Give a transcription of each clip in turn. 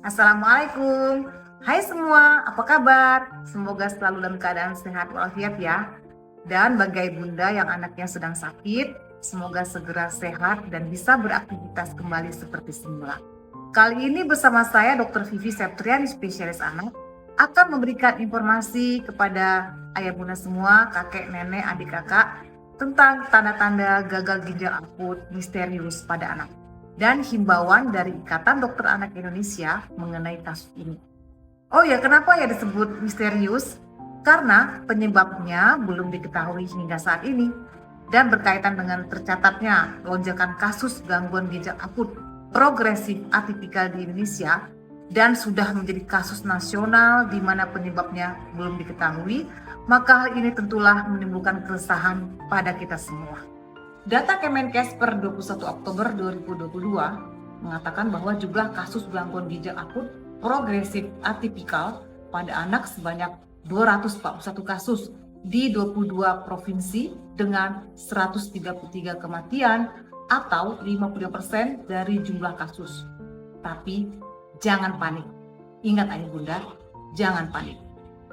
Assalamualaikum. Hai semua, apa kabar? Semoga selalu dalam keadaan sehat walafiat ya. Dan bagi bunda yang anaknya sedang sakit, semoga segera sehat dan bisa beraktivitas kembali seperti semula. Kali ini bersama saya Dr. Vivi Septriani, spesialis anak, akan memberikan informasi kepada ayah bunda semua, kakek, nenek, adik kakak, tentang tanda-tanda gagal ginjal akut misterius pada anak dan himbauan dari Ikatan Dokter Anak Indonesia mengenai kasus ini. Oh ya, kenapa ya disebut misterius? Karena penyebabnya belum diketahui hingga saat ini dan berkaitan dengan tercatatnya lonjakan kasus gangguan ginjal akut progresif atipikal di Indonesia dan sudah menjadi kasus nasional di mana penyebabnya belum diketahui, maka hal ini tentulah menimbulkan keresahan pada kita semua. Data Kemenkes per 21 Oktober 2022 mengatakan bahwa jumlah kasus gangguan ginjal akut progresif atipikal pada anak sebanyak 241 kasus di 22 provinsi dengan 133 kematian atau 50% dari jumlah kasus. Tapi jangan panik. Ingat ayah bunda, jangan panik.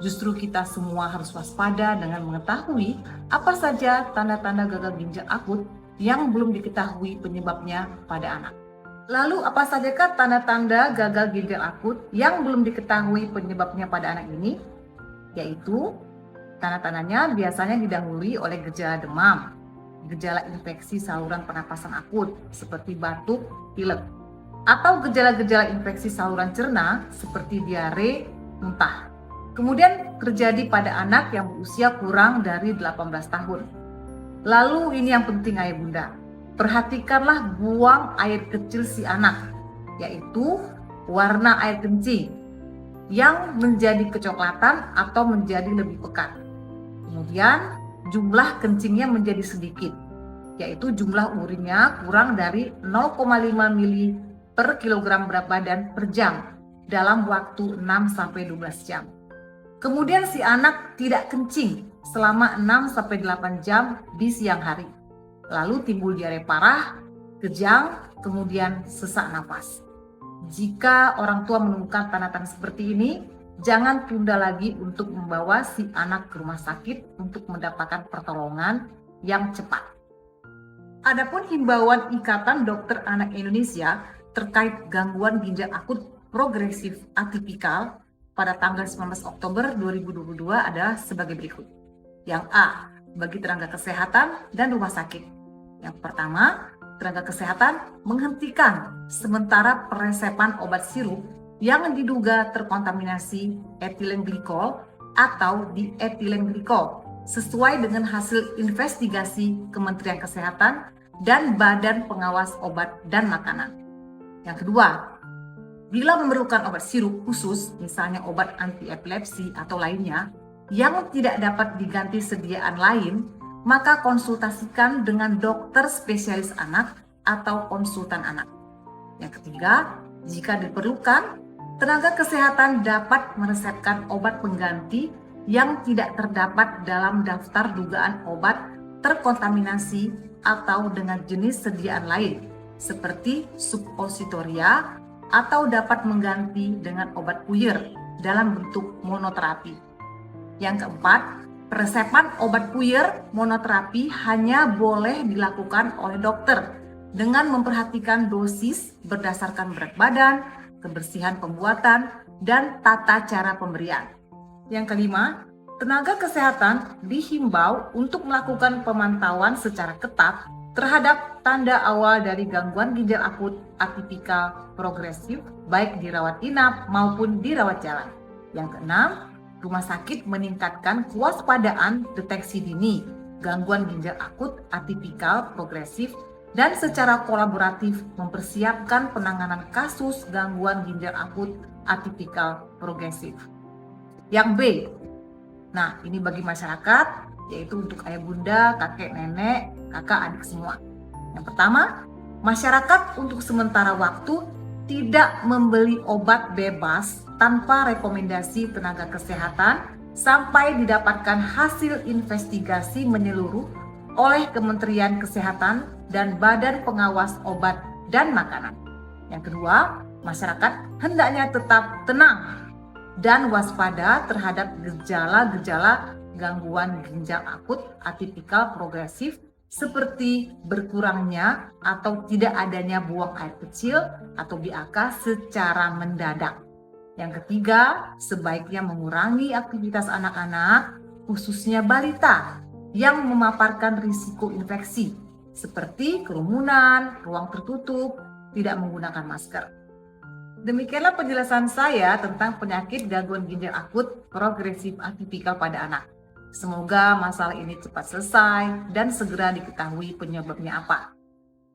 Justru kita semua harus waspada dengan mengetahui apa saja tanda-tanda gagal ginjal akut yang belum diketahui penyebabnya pada anak. Lalu apa sajakah tanda-tanda gagal ginjal akut yang belum diketahui penyebabnya pada anak ini? Yaitu tanda-tandanya biasanya didahului oleh gejala demam, gejala infeksi saluran pernapasan akut seperti batuk, pilek, atau gejala-gejala infeksi saluran cerna seperti diare, muntah. Kemudian terjadi pada anak yang berusia kurang dari 18 tahun. Lalu ini yang penting ayah bunda, perhatikanlah buang air kecil si anak, yaitu warna air kencing yang menjadi kecoklatan atau menjadi lebih pekat. Kemudian jumlah kencingnya menjadi sedikit, yaitu jumlah urinnya kurang dari 0,5 mili per kilogram berat badan per jam dalam waktu 6-12 jam. Kemudian si anak tidak kencing selama 6-8 jam di siang hari. Lalu timbul diare parah, kejang, kemudian sesak nafas. Jika orang tua menemukan tanda-tanda seperti ini, jangan tunda lagi untuk membawa si anak ke rumah sakit untuk mendapatkan pertolongan yang cepat. Adapun himbauan Ikatan Dokter Anak Indonesia terkait gangguan ginjal akut progresif atipikal pada tanggal 19 Oktober 2022 adalah sebagai berikut. Yang A, bagi tenaga kesehatan dan rumah sakit. Yang pertama, tenaga kesehatan menghentikan sementara peresepan obat sirup yang diduga terkontaminasi etilen glikol atau dietilen glikol sesuai dengan hasil investigasi Kementerian Kesehatan dan Badan Pengawas Obat dan Makanan. Yang kedua, bila memerlukan obat sirup khusus, misalnya obat anti epilepsi atau lainnya, yang tidak dapat diganti sediaan lain, maka konsultasikan dengan dokter spesialis anak atau konsultan anak. Yang ketiga, jika diperlukan, tenaga kesehatan dapat meresepkan obat pengganti yang tidak terdapat dalam daftar dugaan obat terkontaminasi atau dengan jenis sediaan lain, seperti suppositoria, atau dapat mengganti dengan obat puyer dalam bentuk monoterapi. Yang keempat, peresepan obat puyer monoterapi hanya boleh dilakukan oleh dokter dengan memperhatikan dosis berdasarkan berat badan, kebersihan pembuatan, dan tata cara pemberian. Yang kelima, tenaga kesehatan dihimbau untuk melakukan pemantauan secara ketat terhadap tanda awal dari gangguan ginjal akut atipikal progresif baik dirawat inap maupun dirawat jalan. Yang keenam, rumah sakit meningkatkan kewaspadaan deteksi dini gangguan ginjal akut atipikal progresif dan secara kolaboratif mempersiapkan penanganan kasus gangguan ginjal akut atipikal progresif. Yang B, nah ini bagi masyarakat, yaitu untuk ayah bunda, kakek, nenek, kakak, adik semua. Yang pertama, masyarakat untuk sementara waktu tidak membeli obat bebas tanpa rekomendasi tenaga kesehatan sampai didapatkan hasil investigasi menyeluruh oleh Kementerian Kesehatan dan Badan Pengawas Obat dan Makanan. Yang kedua, masyarakat hendaknya tetap tenang dan waspada terhadap gejala-gejala gangguan ginjal akut atipikal progresif seperti berkurangnya atau tidak adanya buang air kecil atau BAK secara mendadak. Yang ketiga, sebaiknya mengurangi aktivitas anak-anak, khususnya balita, yang memaparkan risiko infeksi, seperti kerumunan, ruang tertutup, tidak menggunakan masker. Demikianlah penjelasan saya tentang penyakit gangguan ginjal akut progresif atipikal pada anak. Semoga masalah ini cepat selesai dan segera diketahui penyebabnya apa.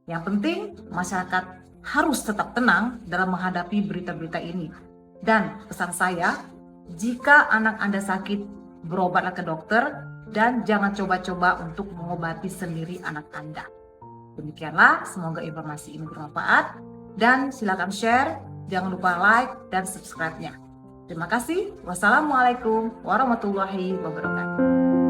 Yang penting, masyarakat harus tetap tenang dalam menghadapi berita-berita ini. Dan pesan saya, jika anak Anda sakit, berobatlah ke dokter dan jangan coba-coba untuk mengobati sendiri anak Anda. Demikianlah, semoga informasi ini bermanfaat dan silakan share, jangan lupa like dan subscribe-nya. Terima kasih. Wassalamualaikum warahmatullahi wabarakatuh.